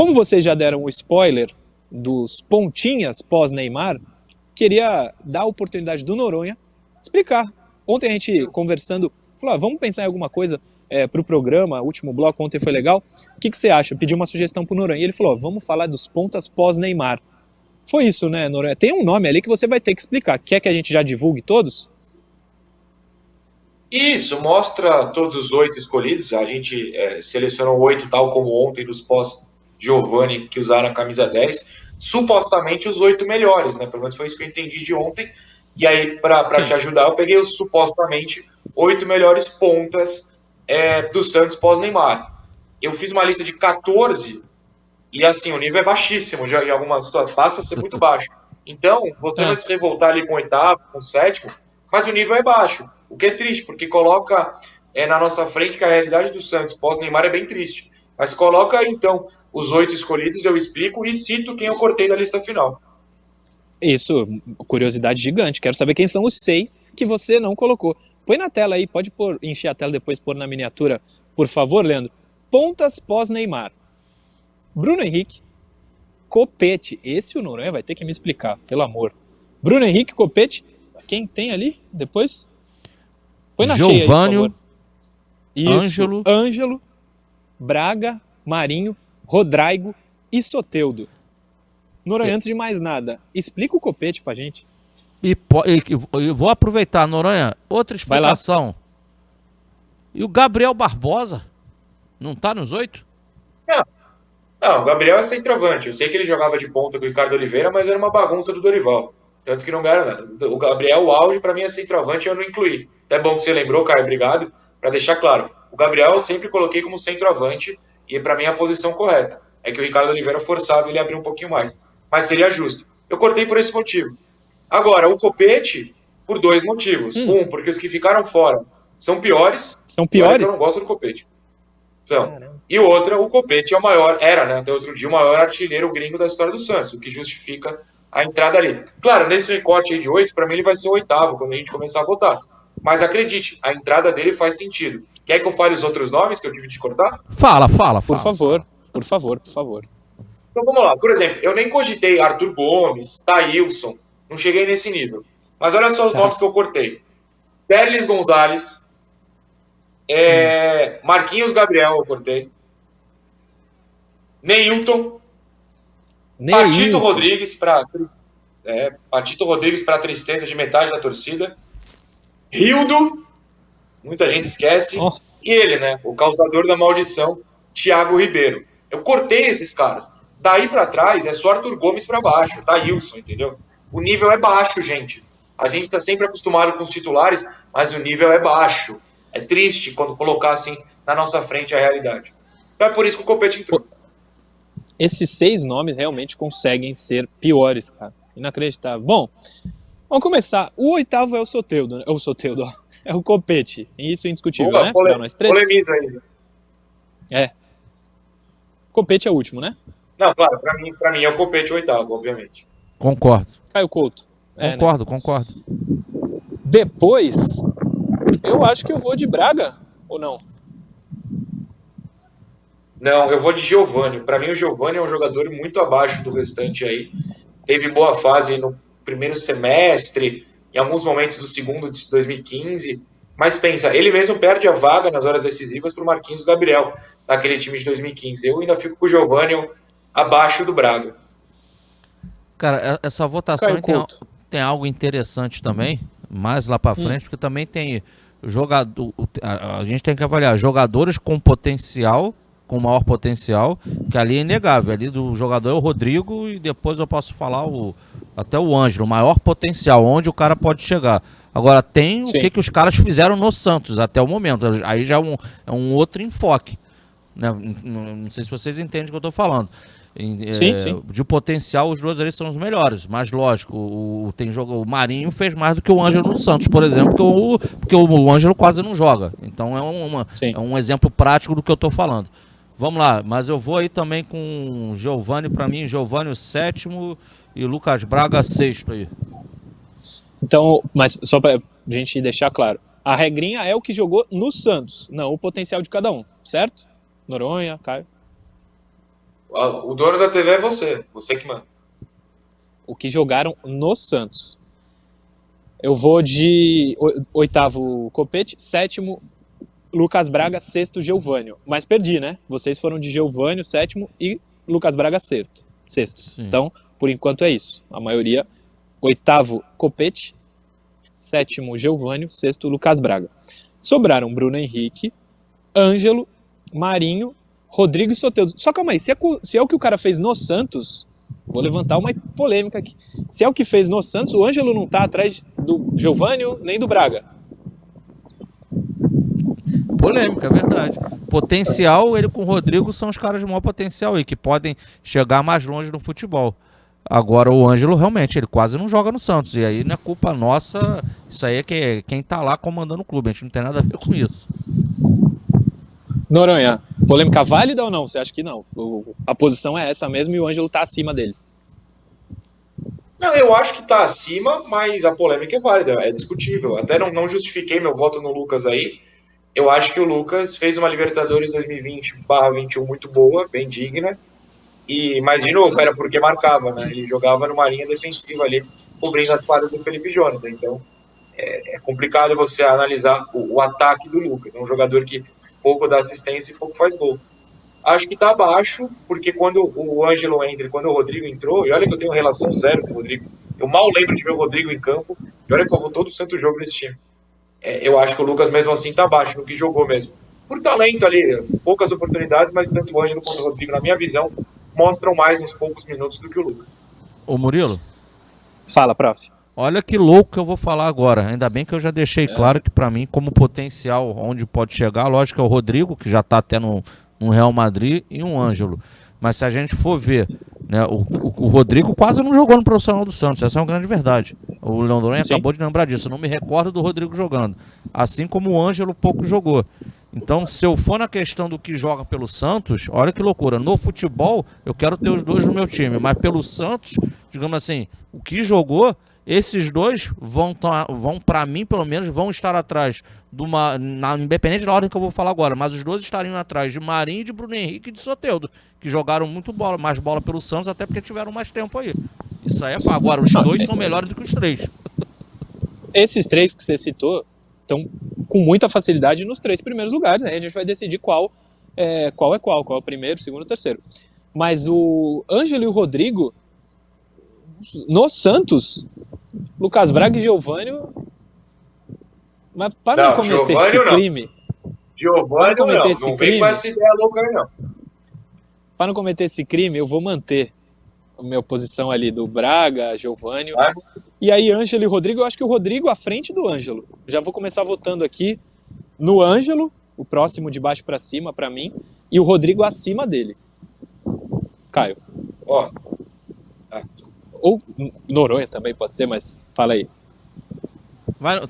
Como vocês já deram o spoiler dos pontinhas pós-Neymar, queria dar a oportunidade do Noronha explicar. Ontem a gente conversando, falou, vamos pensar em alguma coisa para o programa, o último bloco ontem foi legal, o que você acha? Pediu uma sugestão para o Noronha, e ele falou, vamos falar dos pontas pós-Neymar. Foi isso, né, Noronha? Tem um nome ali que você vai ter que explicar. Quer que a gente já divulgue todos? Isso, mostra todos os 8 escolhidos. A gente selecionou 8, tal como ontem, dos pós-Giovani, que usaram a camisa 10. Supostamente os 8 melhores, né? Pelo menos foi isso que eu entendi de ontem. E aí, para te ajudar, eu peguei os supostamente 8 melhores pontas do Santos pós-Neymar. Eu fiz uma lista de 14 e, assim, o nível é baixíssimo. Já em algumas situações passa a ser muito baixo. Então, você vai se revoltar ali com o 8º, com o 7º, mas o nível é baixo. O que é triste, porque coloca na nossa frente que a realidade do Santos pós-Neymar é bem triste. Mas coloca aí, então, os 8 escolhidos, eu explico e cito quem eu cortei da lista final. Isso, curiosidade gigante. Quero saber quem são os 6 que você não colocou. Põe na tela aí, pode encher a tela depois, pôr na miniatura, por favor, Leandro. Pontas pós-Neymar. Bruno Henrique, Copete. Esse o Noronha vai ter que me explicar, pelo amor. Bruno Henrique, Copete. Quem tem ali depois? Põe na cheia aí, por favor. Isso, Ângelo, Braga, Marinho, Rodrigo e Soteldo. Noronha, antes de mais nada, explica o Copete pra gente. E vou aproveitar, Noronha, outra explicação. E o Gabriel Barbosa? Não tá nos 8? Não, o Gabriel é centroavante. Eu sei que ele jogava de ponta com o Ricardo Oliveira, mas era uma bagunça do Dorival. Tanto que não ganharam nada. O Gabriel, o auge, pra mim, é centroavante, eu não incluí. Até bom que você lembrou, Caio, obrigado. Pra deixar claro, o Gabriel eu sempre coloquei como centroavante e pra mim é a posição correta. É que o Ricardo Oliveira forçava ele a abrir um pouquinho mais. Mas seria justo. Eu cortei por esse motivo. Agora, o Copete, por 2 motivos. Um, porque os que ficaram fora são piores. São piores? Eu não gosto do Copete. São. E outra, o Copete é o maior, era, né, até outro dia, o maior artilheiro gringo da história do Santos, o que justifica a entrada ali. Claro, nesse recorte aí de 8, para mim ele vai ser o 8º quando a gente começar a votar. Mas acredite, a entrada dele faz sentido. Quer que eu fale os outros nomes que eu tive de cortar? Fala. Por favor. Então vamos lá. Por exemplo, eu nem cogitei Arthur Gomes, Thailson, não cheguei nesse nível. Mas olha só os nomes que eu cortei. Terlis Gonzalez, Marquinhos Gabriel eu cortei. Neilton. Patito Rodrigues para tristeza de metade da torcida. Rildo, muita gente esquece. Nossa. E ele, né, o causador da maldição, Thiago Ribeiro. Eu cortei esses caras. Daí para trás é só Arthur Gomes para baixo, Thailson, entendeu? O nível é baixo, gente. A gente tá sempre acostumado com os titulares, mas o nível é baixo. É triste quando colocar assim na nossa frente a realidade. Então é por isso que o Copete entrou. Esses 6 nomes realmente conseguem ser piores, cara. Inacreditável. Bom, vamos começar. O 8º é o Soteldo, né? É o Copete. Isso é indiscutível, né? Nós 3. Polemiza aí. Copete é o último, né? Não, claro, pra mim é o Copete o 8º, obviamente. Concordo. Caio Couto. Concordo. Depois, eu acho que eu vou de Braga, ou não? Não, eu vou de Giovani. Para mim, o Giovani é um jogador muito abaixo do restante aí. Teve boa fase no primeiro semestre, em alguns momentos do segundo de 2015. Mas pensa, ele mesmo perde a vaga nas horas decisivas para o Marquinhos Gabriel, naquele time de 2015. Eu ainda fico com o Giovani abaixo do Braga. Cara, essa votação tem algo interessante também, mais lá para frente, porque também tem jogador. A gente tem que avaliar jogadores com potencial, com maior potencial, que ali é inegável. Ali do jogador é o Rodrigo e depois eu posso falar até o Ângelo, maior potencial, onde o cara pode chegar. Agora tem o que os caras fizeram no Santos até o momento. Aí já é um outro enfoque. Né? Não sei se vocês entendem o que eu estou falando. Sim. De potencial, os dois ali são os melhores. Mas lógico, o Marinho fez mais do que o Ângelo no Santos, por exemplo, porque o Ângelo quase não joga. Então é um exemplo prático do que eu estou falando. Vamos lá, mas eu vou aí também com Giovani, para mim, Giovani o 7º e Lucas Braga 6º aí. Então, mas só pra gente deixar claro, a regrinha é o que jogou no Santos, não o potencial de cada um, certo? Noronha, Caio? O dono da TV é você que manda. O que jogaram no Santos. Eu vou de oitavo Copete, sétimo Lucas Braga, sexto Geovânio. Mas perdi, né? Vocês foram de Geovânio, sétimo, e Lucas Braga, sexto. Sim. Então, por enquanto é isso. A maioria, oitavo Copete, sétimo Geovânio, sexto Lucas Braga. Sobraram Bruno Henrique, Ângelo, Marinho, Rodrigo e Soteldo. Só calma aí, se é o que o cara fez no Santos, vou levantar uma polêmica aqui. Se é o que fez no Santos, o Ângelo não tá atrás do Geovânio nem do Braga. Polêmica, é verdade. Potencial, ele com o Rodrigo são os caras de maior potencial aí, que podem chegar mais longe no futebol. Agora o Ângelo, realmente, ele quase não joga no Santos. E aí não é culpa nossa, isso aí é quem tá lá comandando o clube. A gente não tem nada a ver com isso. Noronha, polêmica válida ou não? Você acha que não? A posição é essa mesmo e o Ângelo tá acima deles. Não, eu acho que tá acima, mas a polêmica é válida, é discutível. Até não justifiquei meu voto no Lucas aí. Eu acho que o Lucas fez uma Libertadores 2020/21 muito boa, bem digna. Mas, de novo, era porque marcava, né? Ele jogava numa linha defensiva ali, cobrindo as falhas do Felipe Jonathan. Então, é complicado você analisar o ataque do Lucas. É um jogador que pouco dá assistência e pouco faz gol. Acho que tá abaixo, porque quando o Ângelo entra e quando o Rodrigo entrou, e olha que eu tenho relação zero com o Rodrigo, eu mal lembro de ver o Rodrigo em campo, e olha que eu vou todo santo jogo nesse time. Eu acho que o Lucas mesmo assim tá abaixo no que jogou mesmo. Por talento ali, poucas oportunidades, mas tanto o Ângelo quanto o Rodrigo, na minha visão, mostram mais nos poucos minutos do que o Lucas. Ô Murilo? Fala, prof. Olha que louco que eu vou falar agora. Ainda bem que eu já deixei claro que pra mim, como potencial onde pode chegar, lógico que é o Rodrigo, que já tá até no Real Madrid, e um Ângelo. Mas se a gente for ver, né, o Rodrigo quase não jogou no profissional do Santos, essa é uma grande verdade. O Leandro acabou de lembrar disso, eu não me recordo do Rodrigo jogando. Assim como o Ângelo pouco jogou. Então, se eu for na questão do que joga pelo Santos, olha que loucura. No futebol, eu quero ter os dois no meu time, mas pelo Santos, digamos assim, o que jogou, esses dois vão para mim, pelo menos, vão estar atrás de independente da ordem que eu vou falar agora, mas os dois estariam atrás de Marinho, de Bruno Henrique e de Soteldo, que jogaram mais bola pelo Santos, até porque tiveram mais tempo aí. Isso aí é fato. Agora, os dois são melhores do que os três. Esses três que você citou estão com muita facilidade nos três primeiros lugares, aí a gente vai decidir qual é o primeiro, segundo, terceiro. Mas o Ângelo e o Rodrigo, no Santos, Lucas Braga e Geovânio, mas para não cometer esse crime... Geovânio não vem com essa ideia louca aí, não. Para não cometer esse crime, eu vou manter a minha posição ali do Braga, Geovânio. E aí, Ângelo e Rodrigo, eu acho que o Rodrigo à frente do Ângelo. Já vou começar votando aqui no Ângelo, o próximo de baixo para cima, para mim, e o Rodrigo acima dele. Caio. Ou Noronha também pode ser, mas fala aí.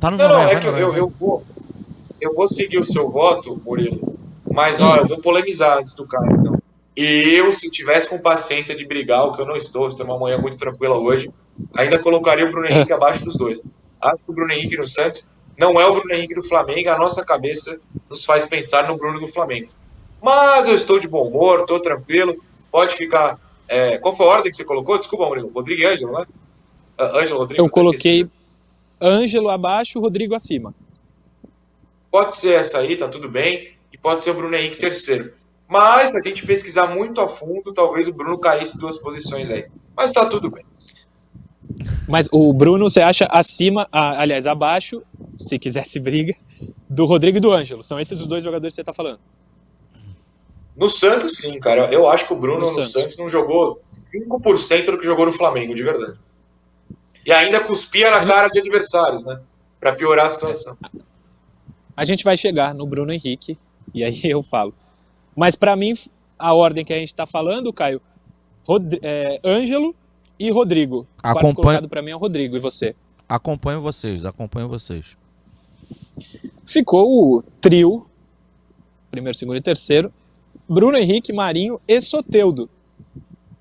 Tá no Noronha, é que eu vou seguir o seu voto, Murilo, mas eu vou polemizar antes do Caio, então. Eu, se tivesse com paciência de brigar, o que eu não estou uma manhã muito tranquila hoje, ainda colocaria o Bruno Henrique abaixo dos dois. Acho que o Bruno Henrique no Santos não é o Bruno Henrique do Flamengo, a nossa cabeça nos faz pensar no Bruno do Flamengo. Mas eu estou de bom humor, estou tranquilo, pode ficar... qual foi a ordem que você colocou? Desculpa, Murilo, Rodrigo e Ângelo, né? Ângelo, Rodrigo... Eu coloquei Ângelo abaixo, Rodrigo acima. Pode ser essa aí, tá tudo bem, e pode ser o Bruno Henrique terceiro. Mas, se a gente pesquisar muito a fundo, talvez o Bruno caísse 2 posições aí. Mas tá tudo bem. Mas o Bruno, você acha acima, aliás, abaixo, se quisesse briga, do Rodrigo e do Ângelo? São esses os 2 jogadores que você tá falando? No Santos, sim, cara. Eu acho que o Bruno no Santos não jogou 5% do que jogou no Flamengo, de verdade. E ainda cuspia na cara de adversários, né? Pra piorar a situação. A gente vai chegar no Bruno Henrique, e aí eu falo. Mas para mim, a ordem que a gente tá falando, Caio, Ângelo e Rodrigo. O quarto colocado para mim é o Rodrigo, e você? Acompanho vocês. Ficou o trio, primeiro, segundo e terceiro, Bruno Henrique, Marinho e Soteldo.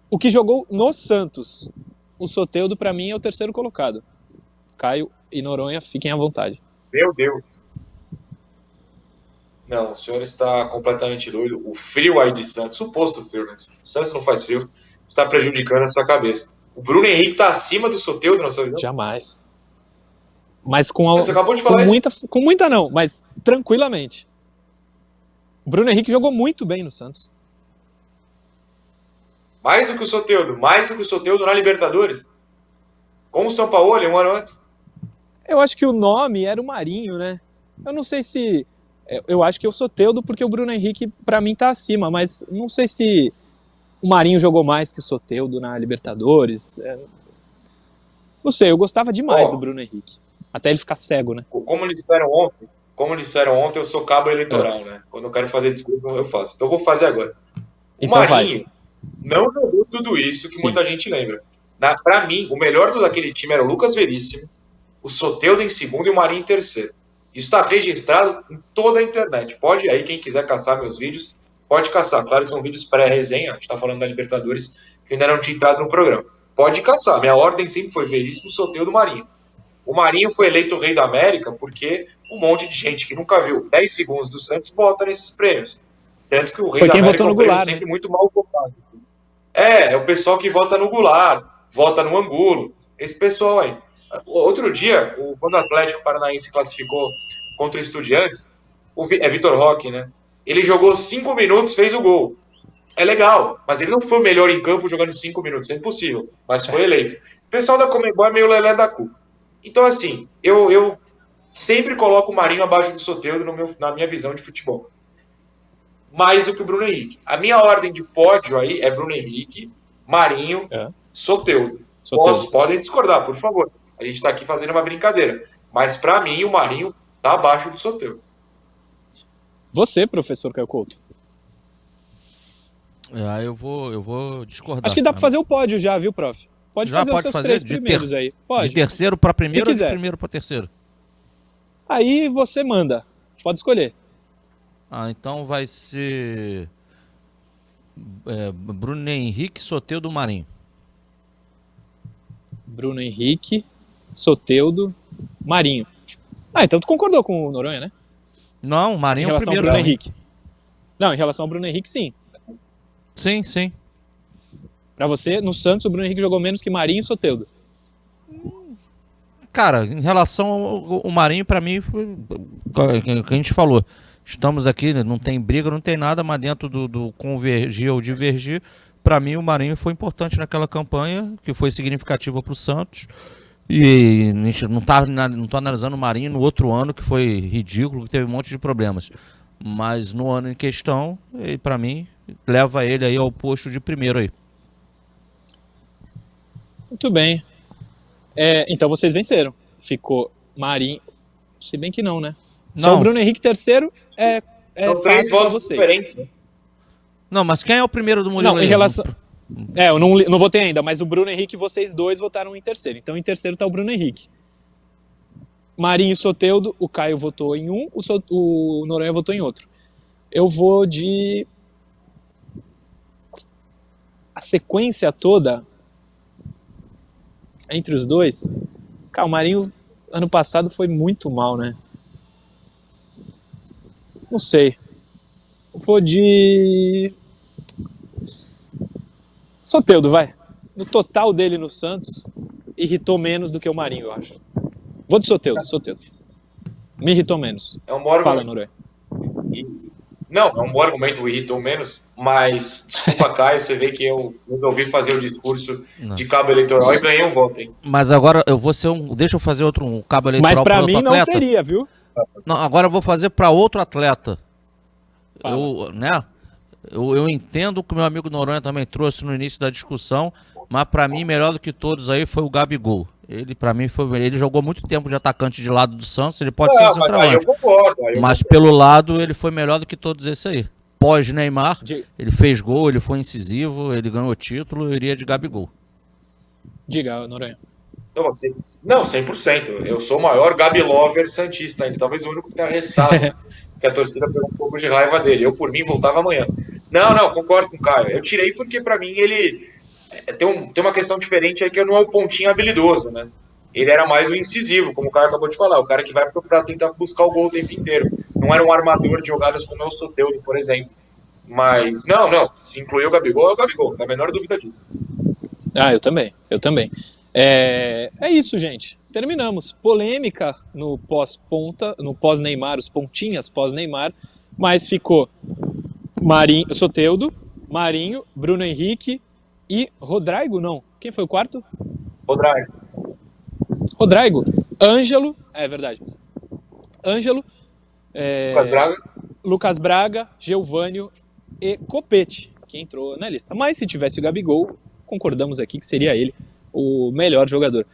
O que jogou no Santos. O Soteldo, para mim, é o terceiro colocado. Caio e Noronha, fiquem à vontade. Meu Deus. Não, o senhor está completamente doido. O frio aí de Santos, suposto frio, né? Santos não faz frio, está prejudicando a sua cabeça. O Bruno Henrique está acima do Soteldo, na sua visão? Jamais. Mas Você acabou de falar isso. com muita não, mas tranquilamente. O Bruno Henrique jogou muito bem no Santos. Mais do que o Soteldo na Libertadores. Com o São Paulo, um ano antes. Eu acho que o nome era o Marinho, né? Eu não sei se... Eu acho que eu sou Soteldo porque o Bruno Henrique, pra mim, tá acima, mas não sei se o Marinho jogou mais que o Soteldo na Libertadores. Não sei, eu gostava demais do Bruno Henrique. Até ele ficar cego, né? Como disseram ontem, eu sou cabo eleitoral, né? Quando eu quero fazer discurso, eu faço. Então eu vou fazer agora. O então Marinho não jogou tudo isso que muita gente lembra. Pra mim, o melhor daquele time era o Lucas Veríssimo, o Soteldo em segundo e o Marinho em terceiro. Isso está registrado em toda a internet. Pode aí, quem quiser caçar meus vídeos, pode caçar. Claro, são vídeos pré-resenha, a gente está falando da Libertadores, que ainda não tinha entrado no programa. Pode caçar. Minha ordem sempre foi Veríssimo, Soteldo e Marinho. O Marinho foi eleito o rei da América porque um monte de gente que nunca viu 10 segundos do Santos vota nesses prêmios. Tanto que o rei foi da quem América votou no é um prêmio Goulart, sempre muito mal votado. É o pessoal que vota no Goulart, vota no Angulo. Esse pessoal aí. Outro dia, quando o Atlético Paranaense classificou contra o Estudiantes, é Vitor Roque, né? Ele jogou 5 minutos, fez o gol. É legal, mas ele não foi o melhor em campo jogando 5 minutos, é impossível, mas foi eleito. O pessoal da Conmebol é meio lelé da cuca. Então, assim, eu sempre coloco o Marinho abaixo do Soteldo na minha visão de futebol. Mais do que o Bruno Henrique. A minha ordem de pódio aí é Bruno Henrique, Marinho, Soteldo. Podem discordar, por favor. A gente está aqui fazendo uma brincadeira. Mas, para mim, o Marinho está abaixo do Soteldo. Você, professor Caio Couto? Eu vou discordar. Acho que dá para fazer o pódio já, viu, prof? Pode já fazer pode os seus fazer três primeiros aí. Pode. De terceiro para primeiro ou de primeiro para terceiro? Aí você manda. Pode escolher. Então vai ser Bruno Henrique, Soteldo, Marinho. Bruno Henrique, Soteldo, Marinho. Então tu concordou com o Noronha, né? Não, o Marinho é o primeiro. Bruno Henrique. Não, em relação ao Bruno Henrique, sim. Sim. Pra você, no Santos, o Bruno Henrique jogou menos que Marinho e Soteldo. Cara, em relação ao Marinho, pra mim, foi o que a gente falou. Estamos aqui, não tem briga, não tem nada, mas dentro do convergir ou divergir, pra mim o Marinho foi importante naquela campanha, que foi significativa pro Santos. E a gente não tô analisando o Marinho no outro ano, que foi ridículo, que teve um monte de problemas. Mas no ano em questão, pra mim, leva ele aí ao posto de primeiro aí. Muito bem. Então vocês venceram. Ficou Marinho. Se bem que não, né? Não. Só o Bruno Henrique terceiro são 3 votos diferentes, né? Não, mas quem é o primeiro do Murilo? Não, em relação... eu não votei ainda, mas o Bruno Henrique, vocês dois votaram em terceiro. Então em terceiro tá o Bruno Henrique. Marinho e Soteldo, o Caio votou em um, o Noronha votou em outro. Eu vou de... A sequência toda entre os dois... Cara, o Marinho ano passado foi muito mal, né? Não sei. Eu vou de... Soteldo, vai. No total dele no Santos, irritou menos do que o Marinho, eu acho. Vou de Soteldo. Me irritou menos. É um bom argumento. Fala, Noronha. Não, é um bom argumento, o irritou menos, mas, desculpa, Caio, você vê que eu resolvi fazer o discurso de cabo eleitoral e ganhei um voto, hein? Mas agora eu vou ser deixa eu fazer um cabo eleitoral. Mas pra mim outro não atleta. seria, viu? Não, agora eu vou fazer para outro atleta. Fala. Eu entendo que o meu amigo Noronha também trouxe no início da discussão, mas para mim, melhor do que todos aí foi o Gabigol. Ele, para mim, ele jogou muito tempo de atacante de lado do Santos, ele pode ser centroavante. Mas pelo lado, ele foi melhor do que todos esses aí. Pós-Neymar, ele fez gol, ele foi incisivo, ele ganhou título, eu iria de Gabigol. Diga, Noronha. Não, 100%. Eu sou o maior Gabi Lover santista ainda. Talvez o único que tenha restado, que a torcida pegou um pouco de raiva dele. Eu, por mim, voltava amanhã. Não, concordo com o Caio. Eu tirei porque, pra mim, ele... Tem uma questão diferente aí, que não é o pontinho habilidoso, né? Ele era mais o incisivo, como o Caio acabou de falar. O cara que vai pra tentar buscar o gol o tempo inteiro. Não não era um armador de jogadas como é o Soteldo, por exemplo. Mas, não, se incluir o Gabigol, é o Gabigol, não tem a menor dúvida disso. Eu também. É isso, gente. Terminamos. Polêmica no pós-ponta, no pós-Neymar, os pontinhas pós-Neymar, mas ficou Soteldo, Marinho, Bruno Henrique e Rodrigo, não. Quem foi o quarto? Rodrigo. Ângelo, é verdade. Ângelo, Lucas Braga, Geovânio e Copete, que entrou na lista. Mas se tivesse o Gabigol, concordamos aqui que seria ele o melhor jogador.